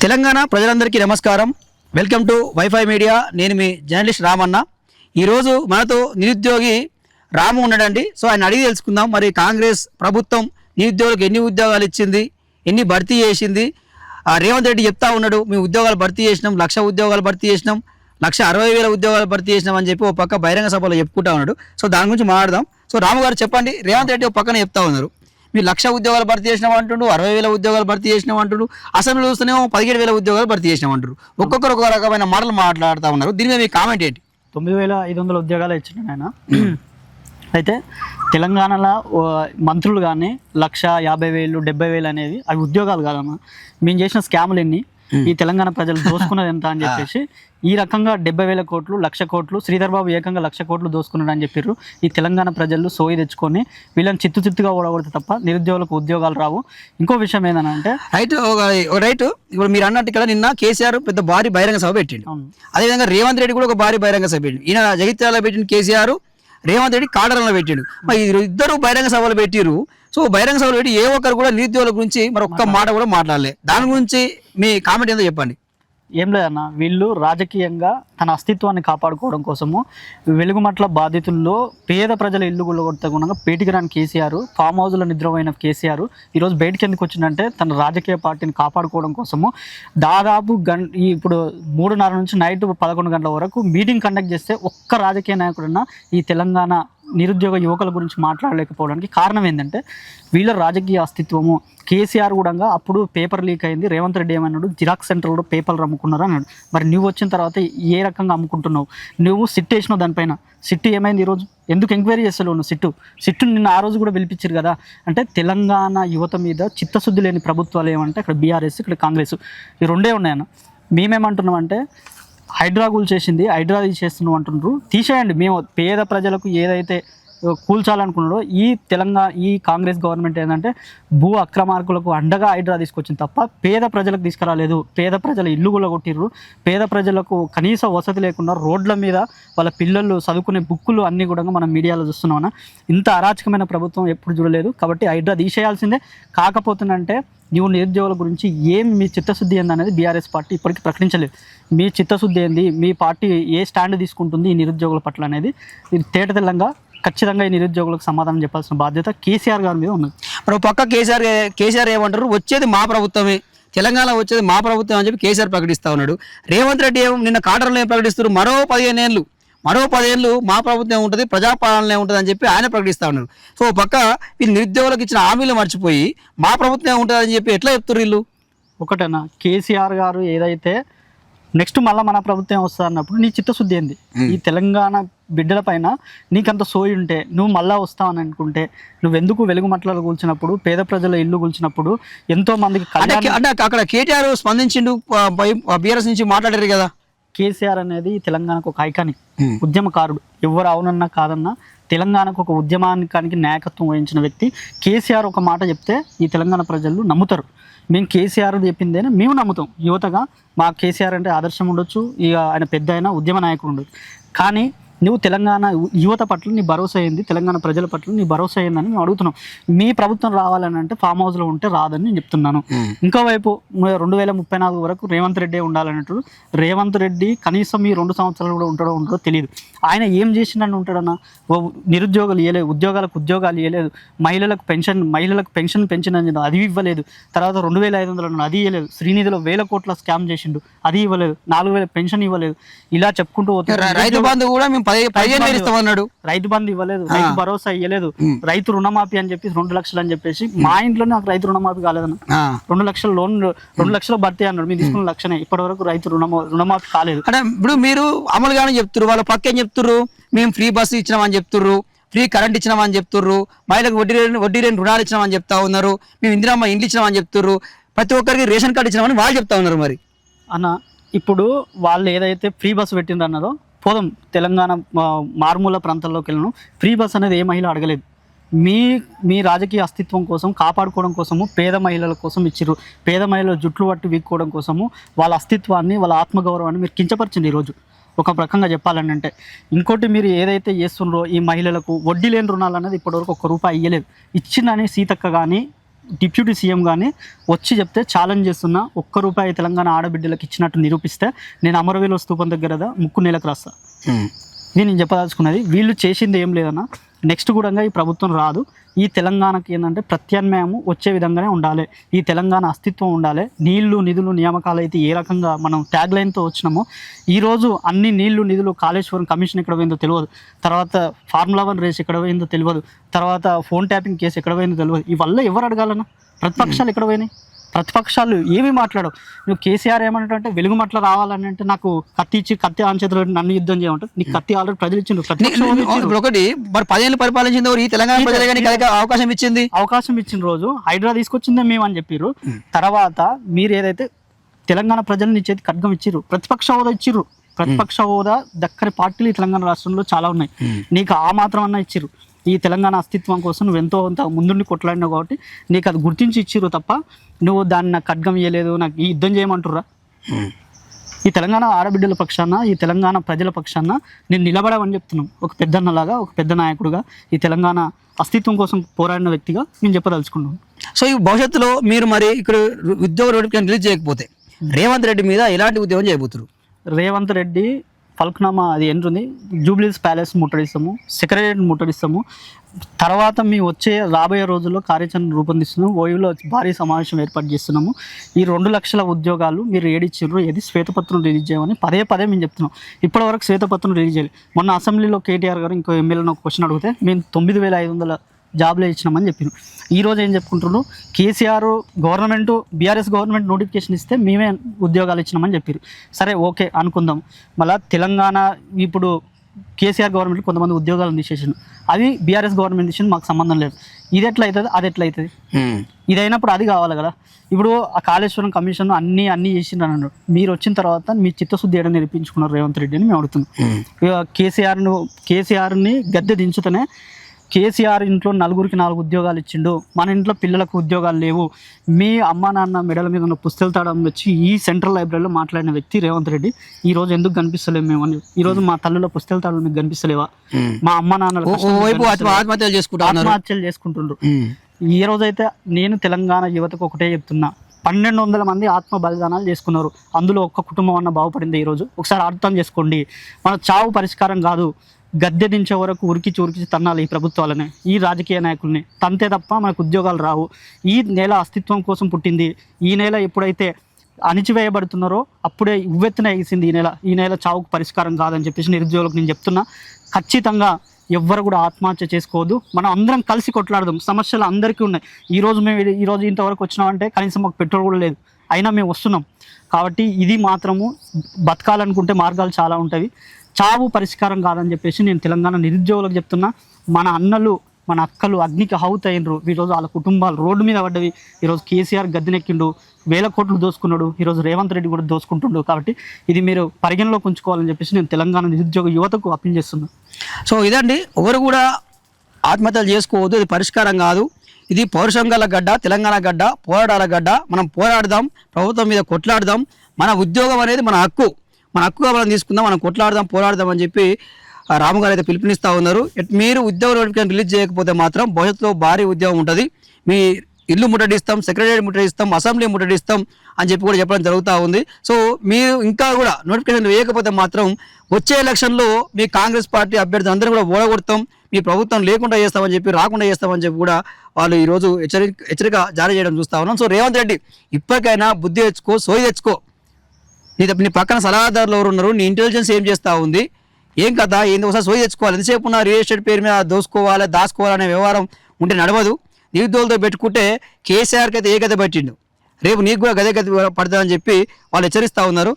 తెలంగాణ ప్రజలందరికీ నమస్కారం. Welcome to wifi media. నేను మీ జర్నలిస్ట్ రామన్న. ఈరోజు మనతో నిరుద్యోగి రాము ఉన్నాడండి. సో ఆయన అడిగి తెలుసుకుందాం, మరి కాంగ్రెస్ ప్రభుత్వం నిరుద్యోగులకు ఎన్ని ఉద్యోగాలు ఇచ్చింది, ఎన్ని భర్తీ చేసింది. రేవంత్ రెడ్డి చెప్తా ఉన్నాడు, మేము ఉద్యోగాలు భర్తీ చేసినాం, 1,00,000 ఉద్యోగాలు భర్తీ చేసినాం, 1,60,000 ఉద్యోగాలు భర్తీ చేసినాం అని చెప్పి ఒక పక్క బహిరంగ సభలో చెప్పుకుంటా ఉన్నాడు. సో దాని గురించి మాట్లాడదాం. సో రాము గారు చెప్పండి, రేవంత్ రెడ్డి ఒక పక్కన చెప్తా ఉన్నారు, మీరు 1,00,000 ఉద్యోగాలు భర్తీ చేసినాం అంటుండు, 60,000 ఉద్యోగాలు భర్తీ చేసినాం అంటుండు, అసెంబ్లీ చూస్తేనేమో 17,000 ఉద్యోగాలు భర్తీ చేసినాం అంటారు. ఒక్కొక్కరు ఒక రకమైన మాటలు మాట్లాడుతూ ఉన్నారు. దీని మీద మీ కామెంట్ ఏంటి? 9,500 ఉద్యోగాలు ఇచ్చిన ఆయన. అయితే తెలంగాణలో మంత్రులు కానీ 1,50,000 70,000 అనేది అవి ఉద్యోగాలు కాదమ్మా. మేము చేసిన స్కాములు ఎన్ని, ఈ తెలంగాణ ప్రజలు దోసుకున్నది ఎంత అని చెప్పేసి ఈ రకంగా 70,000 కోట్లు 1,00,000 కోట్లు శ్రీధర్ బాబు ఏకంగా 1,00,000 కోట్లు దోసుకున్నాడు అని చెప్పారు. ఈ తెలంగాణ ప్రజలు సోయి తెచ్చుకొని వీళ్ళని చిత్తుగా ఓడగొడితే తప్ప నిరుద్యోగులకు ఉద్యోగాలు రావు. ఇంకో విషయం ఏంటంటే రైట్ ఇప్పుడు మీరు అన్నట్టు కదా, నిన్న కేసీఆర్ పెద్ద భారీ బహిరంగ సభ పెట్టిండు. అదేవిధంగా రేవంత్ రెడ్డి కూడా ఒక భారీ బహిరంగ సభ పెట్టిండు. ఈయన జగిత్యాలలో పెట్టిన కేసీఆర్, రేవంత్ రెడ్డి కాడరంలో పెట్టిండు. మరి ఇద్దరు బహిరంగ సభలు పెట్టిరు. సో బహిరంగ సభలు పెట్టి ఏ ఒక్కరు కూడా నిరుద్యోగుల గురించి మరి ఒక్క మాట కూడా మాట్లాడలే. దాని గురించి మీ కామెంట్ ఏందో చెప్పండి. ఏం లేదన్న, వీళ్ళు రాజకీయంగా తన అస్తిత్వాన్ని కాపాడుకోవడం కోసము వెలుగుమట్ల బాధితుల్లో పేద ప్రజల ఇల్లు గుల్లగొట్టకుండా బయటికి రాని కేసీఆర్, ఫామ్ హౌస్లో నిద్రపోయిన కేసీఆర్ ఈరోజు బయటికి ఎందుకు వచ్చిందంటే తన రాజకీయ పార్టీని కాపాడుకోవడం కోసము దాదాపు ఇప్పుడు 3:30 నుంచి నైట్ 11 గంటల వరకు మీటింగ్ కండక్ట్ చేస్తే ఒక్క రాజకీయ నాయకుడన్నా ఈ తెలంగాణ నిరుద్యోగ యువకుల గురించి మాట్లాడలేకపోవడానికి కారణం ఏంటంటే వీళ్ళ రాజకీయ అస్తిత్వము. కేసీఆర్ కూడా అప్పుడు పేపర్ లీక్ అయింది, రేవంత్ రెడ్డి ఏమన్నాడు, జిరాక్స్ సెంటర్లో పేపర్లు అమ్ముకున్నారు అన్నాడు. మరి నువ్వు వచ్చిన తర్వాత ఏ రకంగా అమ్ముకుంటున్నావు? నువ్వు సిట్ వేసినావు దానిపైన. సిట్టు ఏమైంది ఈరోజు? ఎందుకు ఎంక్వైరీ చేస్తలేవు నువ్వు? సిట్టు నిన్న ఆ రోజు కూడా పిలిపించారు కదా. అంటే తెలంగాణ యువత మీద చిత్తశుద్ధి లేని ప్రభుత్వాలు ఏమంటే ఇక్కడ బీఆర్ఎస్, ఇక్కడ కాంగ్రెస్, ఈ రెండే ఉన్నాయన్న. మేమేమంటున్నాం అంటే హైడ్రా చేసింది, హైడ్రా చేస్తున్నాం అంటున్నారు. తీసేయండి. మేము పేద ప్రజలకు ఏదైతే కూల్చాలనుకున్నాడో ఈ కాంగ్రెస్ గవర్నమెంట్ ఏంటంటే భూ అక్రమార్కులకు అండగా హైడ్రా తీసుకొచ్చింది తప్ప పేద ప్రజలకు తీసుకురాలేదు. పేద ప్రజల ఇల్లు కూడా కొట్టిర్రు. పేద ప్రజలకు కనీస వసతి లేకుండా రోడ్ల మీద వాళ్ళ పిల్లలు చదువుకునే బుక్కులు అన్నీ కూడా మనం మీడియాలో చూస్తున్నామన్నా. ఇంత అరాచకమైన ప్రభుత్వం ఎప్పుడు చూడలేదు. కాబట్టి హైడ్రా తీసేయాల్సిందే. కాకపోతుందంటే నువ్వు నిరుద్యోగుల గురించి మీ చిత్తశుద్ధి ఏంది అనేది బీఆర్ఎస్ పార్టీ ఇప్పటికీ ప్రకటించలేదు. మీ చిత్తశుద్ధి ఏంది, మీ పార్టీ ఏ స్టాండ్ తీసుకుంటుంది ఈ నిరుద్యోగుల పట్ల అనేది ఇది తేటతెల్లంగా ఖచ్చితంగా ఈ నిరుద్యోగులకు సమాధానం చెప్పాల్సిన బాధ్యత కేసీఆర్ గారి మీద ఉన్నది. మరి పక్క కేసీఆర్ ఏమంటారు, వచ్చేది మా ప్రభుత్వమే, తెలంగాణ వచ్చేది మా ప్రభుత్వం అని చెప్పి కేసీఆర్ ప్రకటిస్తూ ఉన్నాడు. రేవంత్ రెడ్డి నిన్న కాటర్లో ఏం ప్రకటిస్తారు, మరో 10 ఏళ్ళు మా ప్రభుత్వం ఉంటుంది, ప్రజాపాలనే ఉంటుంది అని చెప్పి ఆయన ప్రకటిస్తూ ఉన్నారు. సో పక్క వీళ్ళు నిరుద్యోగులకు ఇచ్చిన హామీలు మర్చిపోయి మా ప్రభుత్వం ఉంటుంది అని చెప్పి ఎట్లా చెప్తారు వీళ్ళు? ఒకటేనా, కేసీఆర్ గారు ఏదైతే నెక్స్ట్ మళ్ళీ మన ప్రభుత్వం వస్తా అన్నప్పుడు నీ చిత్తశుద్ధి ఏంది? ఈ తెలంగాణ బిడ్డల పైన నీకంత సోయి ఉంటే నువ్వు మళ్ళా వస్తావని అనుకుంటే నువ్వెందుకు వెలుగుమట్లలో కూల్చినప్పుడు, పేద ప్రజల ఇల్లు కూల్చినప్పుడు ఎంతో మందికి అంటే అక్కడ కేటీఆర్ స్పందించిండు, బీఆర్ఎస్ నుంచి మాట్లాడారు కదా. కేసీఆర్ అనేది తెలంగాణకు ఒక ఐకానిక్ ఉద్యమకారుడు. ఎవరు అవునన్నా కాదన్నా తెలంగాణకు ఒక ఉద్యమానికి నాయకత్వం వహించిన వ్యక్తి కేసీఆర్. ఒక మాట చెప్తే ఈ తెలంగాణ ప్రజలు నమ్ముతారు. మేము కేసీఆర్ చెప్పిందేనే మేము నమ్ముతాం. యువతగా మా కేసీఆర్ అంటే ఆదర్శం ఉండొచ్చు, ఇక ఆయన పెద్ద అయినా ఉద్యమ నాయకుడు ఉండొచ్చు. కానీ నువ్వు తెలంగాణ యువత పట్ల నీ భరోసా అయింది, తెలంగాణ ప్రజల పట్ల నీ భరోసా అయిందని మేము అడుగుతున్నాం. మీ ప్రభుత్వం రావాలని అంటే ఫామ్ హౌస్లో ఉంటే రాదని నేను చెప్తున్నాను. ఇంకోవైపు 2034 వరకు రేవంత్ రెడ్డి ఉండాలన్నట్టు. రేవంత్ రెడ్డి కనీసం ఈ 2 సంవత్సరాలు కూడా ఉంటాడో తెలియదు. ఆయన ఏం చేసిండని ఉంటాడన్నా? నిరుద్యోగులు ఇవ్వలేదు, ఉద్యోగాలు ఇవ్వలేదు, మహిళలకు పెన్షన్ పెంచినని అది ఇవ్వలేదు. తర్వాత 2,500 అది ఇవ్వలేదు. శ్రీనిధిలో 1,000 కోట్ల స్కామ్ చేసిండు, అది ఇవ్వలేదు. 4,000 పెన్షన్ ఇవ్వలేదు. ఇలా చెప్పుకుంటూ పోతే రైతు బంధు కూడా రైతు బంధు ఇవ్వలేదు, రైతు భరోసా ఇవ్వలేదు, రైతు రుణమాఫీ అని చెప్పి 2 లక్షలు అని చెప్పేసి మా ఇంట్లో నాకు రైతు రుణమాఫీ కాలేదన్న. 2 లక్షల లోన్ 2 లక్షలు భర్తీ అన్నాడు. మీరు తీసుకున్న 1,00,000 ఇప్పటి వరకు రైతు రుణమాఫీ కాలేదు. అంటే ఇప్పుడు మీరు అమలుగానే చెప్తున్నారు, వాళ్ళ పక్కేం చెప్తున్నారు, మేము ఫ్రీ బస్సు ఇచ్చినామని చెప్తుర్రు, ఫ్రీ కరెంట్ ఇచ్చినామని చెప్తుర్రు, మహిళలకు వడ్డీ లేని రుణాలు ఇచ్చినామని చెప్తా ఉన్నారు, మేము ఇందిరమ్మ ఇండ్లు ఇచ్చినామని చెప్తుర్రు, ప్రతి ఒక్కరికి రేషన్ కార్డు ఇచ్చినామని వాళ్ళు చెప్తా ఉన్నారు. మరి అన్న ఇప్పుడు వాళ్ళు ఏదైతే ఫ్రీ బస్సు పెట్టిండ్రు అన్నారో పోదాం, తెలంగాణ మారుమూల ప్రాంతాల్లోకి వెళ్ళను. ఫ్రీ బస్ అనేది ఏ మహిళ అడగలేదు. మీ రాజకీయ అస్తిత్వం కోసం కాపాడుకోవడం కోసము పేద మహిళల కోసం ఇచ్చిర్రు. పేద మహిళల జుట్లు పట్టి వీక్కోవడం కోసము వాళ్ళ అస్తిత్వాన్ని, వాళ్ళ ఆత్మగౌరవాన్ని మీరు కించపరిచింది ఈరోజు ఒక రకంగా చెప్పాలని అంటే. ఇంకోటి మీరు ఏదైతే చేస్తున్నారో ఈ మహిళలకు వడ్డీ లేని రుణాలు అనేది ఇప్పటివరకు ₹1 ఇవ్వలేదు. ఇచ్చిందని సీతక్క కానీ డిప్యూటీ సీఎం కానీ వచ్చి చెప్తే ఛాలెంజ్ చేస్తున్నా, ₹1 తెలంగాణ ఆడబిడ్డలకు ఇచ్చినట్టు నిరూపిస్తే నేను అమరవీరుల స్తూపం దగ్గర ముక్కు నేలకు రాస్తా. ఇది నేను చెప్పదలుచుకున్నది. వీళ్ళు చేసింది ఏం లేదన్నా, నెక్స్ట్ కూడా ఈ ప్రభుత్వం రాదు. ఈ తెలంగాణకి ఏంటంటే ప్రత్యామ్నాయం వచ్చే విధంగానే ఉండాలి, ఈ తెలంగాణ అస్తిత్వం ఉండాలి. నీళ్లు నిధులు నియామకాలు అయితే ఏ రకంగా మనం ట్యాగ్ లైన్తో వచ్చినామో, ఈరోజు అన్ని నీళ్లు నిధులు కాళేశ్వరం కమిషన్ ఎక్కడ పోయిందో తెలియదు, తర్వాత ఫార్ములా 1 రేస్ ఎక్కడ పోయిందో తెలియదు, తర్వాత ఫోన్ ట్యాపింగ్ కేసు ఎక్కడ పోయిందో తెలియదు. ఇవల్ల ఎవరు అడగాలన్నా? ప్రతిపక్షాలు ఎక్కడ పోయినాయి? ప్రతిపక్షాలు ఏమీ మాట్లాడవు. నువ్వు కేసీఆర్ ఏమంటే వెలుగుమట్ల రావాలని అంటే నాకు కత్తి ఇచ్చి కత్తి ఆంచేతులు నన్ను యుద్ధం చేయమంటారు. నీకు కత్తి ఆల్రెడీ ప్రజలు ఇచ్చిండ్రు. ఒకటి మరి 10 ఏళ్ళు పరిపాలించింది ఈ తెలంగాణ ప్రజలే కానీ అవకాశం ఇచ్చిన రోజు హైడ్రా తీసుకొచ్చిందే మేము అని చెప్పారు. తర్వాత మీరు ఏదైతే తెలంగాణ ప్రజలు నీ చేతి ఖడ్గం ఇచ్చిర్రు, ప్రతిపక్ష హోదా ఇచ్చిర్రు. ప్రతిపక్ష హోదా దక్కని పార్టీలు ఈ తెలంగాణ రాష్ట్రంలో చాలా ఉన్నాయి. నీకు ఆ మాత్రం అన్నా ఇచ్చిర్రు. ఈ తెలంగాణ అస్తిత్వం కోసం నువ్వు ఎంతో అంత ముందుండి కొట్లాడినావు కాబట్టి నీకు అది గుర్తించి ఇచ్చిర్రు తప్ప నువ్వు దాన్ని నాకు ఖడ్గం ఇవ్వలేదు, నాకు ఈ యుద్ధం చేయమంటుర్రా? ఈ తెలంగాణ ఆడబిడ్డల పక్షాన, ఈ తెలంగాణ ప్రజల పక్షాన నేను నిలబడమని చెప్తున్నాను. ఒక పెద్దన్నలాగా, ఒక పెద్ద నాయకుడుగా, ఈ తెలంగాణ అస్తిత్వం కోసం పోరాడిన వ్యక్తిగా నేను చెప్పదలుచుకున్నాను. సో ఈ భవిష్యత్తులో మీరు మరి ఇక్కడ ఉద్యోగ నోటిఫికేషన్ రిలీజ్ చేయకపోతే రేవంత్ రెడ్డి మీద ఎలాంటి ఉద్యోగం చేయబోతున్నారు? రేవంత్ రెడ్డి ఫల్క్నామా అది ఏంటుంది, జూబ్లీస్ ప్యాలెస్ ముట్టడిస్తాము, సెక్రటరియట్ ముట్టడిస్తాము. తర్వాత మేము రాబోయే రోజుల్లో కార్యాచరణ రూపొందిస్తున్నాము. ఓయూలో భారీ సమావేశం ఏర్పాటు చేస్తున్నాము. ఈ 2 లక్షల ఉద్యోగాలు మీరు ఏడిచ్చిర్రు, ఏది శ్వేతపత్రం రిలీజ్ చేయమని పదే మేము చెప్తున్నాం. ఇప్పటివరకు శ్వేతపత్రం రిలీజ్ చేయాలి. మొన్న అసెంబ్లీలో కేటీఆర్ గారు ఇంకో ఎమ్మెల్యేని ఒక క్వశ్చన్ అడిగితే మేము 9,500 జాబ్లే ఇచ్చినామని చెప్పినాం. ఈరోజు ఏం చెప్పుకుంటున్నారు, KCR government BRS government notification ఇస్తే మేమే ఉద్యోగాలు ఇచ్చినామని చెప్పారు. సరే ఓకే అనుకుందాం. మళ్ళీ తెలంగాణ ఇప్పుడు కేసీఆర్ గవర్నమెంట్ కొంతమంది ఉద్యోగాలను తీసేసాను, అది బీఆర్ఎస్ గవర్నమెంట్ తీసిన మాకు సంబంధం లేదు. ఇది ఎట్లా అవుతుంది, అది ఎట్లా అవుతుంది? ఇది అయినప్పుడు అది కావాలి కదా. ఇప్పుడు ఆ కాళేశ్వరం కమిషన్ అన్నీ చేసిండ్రు అన్నారు. మీరు వచ్చిన తర్వాత మీ చిత్తశుద్ధి ఏడని నిరూపించుకున్నారు రేవంత్ రెడ్డి అని మేము అడుగుతున్నాం. కేసీఆర్ని గద్దె దించుతూనే కేసీఆర్ ఇంట్లో 4 ఉద్యోగాలు ఇచ్చిండు, మన ఇంట్లో పిల్లలకు ఉద్యోగాలు లేవు, మీ అమ్మా నాన్న మెడల మీద ఉన్న పుస్తకాలు తాడం వచ్చి ఈ సెంట్రల్ లైబ్రరీలో మాట్లాడిన వ్యక్తి రేవంత్ రెడ్డి. ఈ రోజు ఎందుకు కనిపిస్తలేము మేము అని, ఈ రోజు మా తల్లుల పుస్తకాలు తాడు మీకు కనిపిస్తలేవా? మా అమ్మా నాన్నలు ఆత్మహత్యలు చేసుకుంటుండ్రు. ఈ రోజైతే నేను తెలంగాణ యువతకు ఒకటే చెప్తున్నా, 1200 మంది ఆత్మ బలిదానాలు చేసుకున్నారు, అందులో ఒక్క కుటుంబం అన్న బాగుపడింది. ఈరోజు ఒకసారి అర్థం చేసుకోండి, మన చావు పరిష్కారం కాదు. గద్దె దించే వరకు ఉరికిచి తన్నాలి ఈ ప్రభుత్వాలని, ఈ రాజకీయ నాయకుల్ని తంతే తప్ప మనకు ఉద్యోగాలు రావు. ఈ నేల అస్తిత్వం కోసం పుట్టింది. ఈ నేల ఎప్పుడైతే అణిచివేయబడుతున్నారో అప్పుడే ఉవ్వెత్తున ఎగిసింది ఈ నేల చావుకు పరిష్కారం కాదని చెప్పేసి నిరుద్యోగులకు నేను చెప్తున్నా. ఖచ్చితంగా ఎవ్వరు కూడా ఆత్మహత్య చేసుకోవద్దు. మనం అందరం కలిసి కొట్లాడదాం. సమస్యలు అందరికీ ఉన్నాయి. ఈరోజు ఇంతవరకు వచ్చినామంటే కనీసం మాకు పెట్రోల్ కూడా లేదు, అయినా మేము వస్తున్నాం. కాబట్టి ఇది మాత్రము బతకాలనుకుంటే మార్గాలు చాలా ఉంటాయి. చావు పరిష్కారం కాదని చెప్పేసి నేను తెలంగాణ నిరుద్యోగులకు చెప్తున్నా. మన అన్నలు మన అక్కలు అగ్నికి హౌత్ అయినరు. ఈరోజు వాళ్ళ కుటుంబాలు రోడ్డు మీద పడ్డవి. ఈరోజు కేసీఆర్ గద్దెనెక్కిండు, 1000 కోట్లు దోసుకున్నాడు. ఈరోజు రేవంత్ రెడ్డి కూడా దోసుకుంటుండు. కాబట్టి ఇది మీరు పరిగణలోకి ఉంచుకోవాలని చెప్పేసి నేను తెలంగాణ నిరుద్యోగ యువతకు అప్పీల్ చేస్తున్నాను. సో ఇదండి, ఎవరు కూడా ఆత్మహత్యలు చేసుకోవద్దు, ఇది పరిష్కారం కాదు. ఇది పౌరుషం గల గడ్డ, తెలంగాణ గడ్డ, పోరాటాల గడ్డ. మనం పోరాడదాం, ప్రభుత్వం మీద కొట్లాడదాం. మన ఉద్యోగం అనేది మన హక్కుగా మనం తీసుకుందాం, మనం కొట్లాడదాం, పోరాడదాం అని చెప్పి రాము గారు అయితే పిలుపునిస్తూ ఉన్నారు. మీరు ఉద్యోగ నోటిఫికేషన్ రిలీజ్ చేయకపోతే మాత్రం భవిష్యత్తులో భారీ ఉద్యోగం ఉంటుంది. మీ ఇల్లు ముట్టడిస్తాం, సెక్రటరీ ముట్టడిస్తాం, అసెంబ్లీ ముట్టడిస్తాం అని చెప్పి కూడా చెప్పడం జరుగుతూ ఉంది. సో మీరు ఇంకా కూడా నోటిఫికేషన్ వేయకపోతే మాత్రం వచ్చే ఎలక్షన్లో మీ కాంగ్రెస్ పార్టీ అభ్యర్థులు అందరూ కూడా ఓడగొడతాం, మీ ప్రభుత్వం లేకుండా చేస్తామని చెప్పి, రాకుండా చేస్తామని చెప్పి కూడా వాళ్ళు ఈరోజు హెచ్చరిక జారీ చేయడం చూస్తూ ఉన్నాం. సో రేవంత్ రెడ్డి ఇప్పటికైనా బుద్ధి తెచ్చుకో, సోయి తెచ్చుకో. నీ పక్కన సలహాదారులు ఎవరు ఉన్నారు, నీ ఇంటెలిజెన్స్ ఏం చేస్తూ ఉంది, ఏం కదా, ఏంది ఒకసారి సోయి తెచ్చుకోవాలి. ఎంతసేపు ఉన్న రియల్ ఎస్టేట్ పేరు మీద దాచుకోవాలనే వ్యవహారం ఉంటే నడవదు. నిరుద్యోగులతో పెట్టుకుంటే కేసీఆర్కి అయితే ఏ గది పట్టిండు, రేపు నీకు కూడా గదే గది పడుతుందని చెప్పి వాళ్ళు హెచ్చరిస్తూ ఉన్నారు.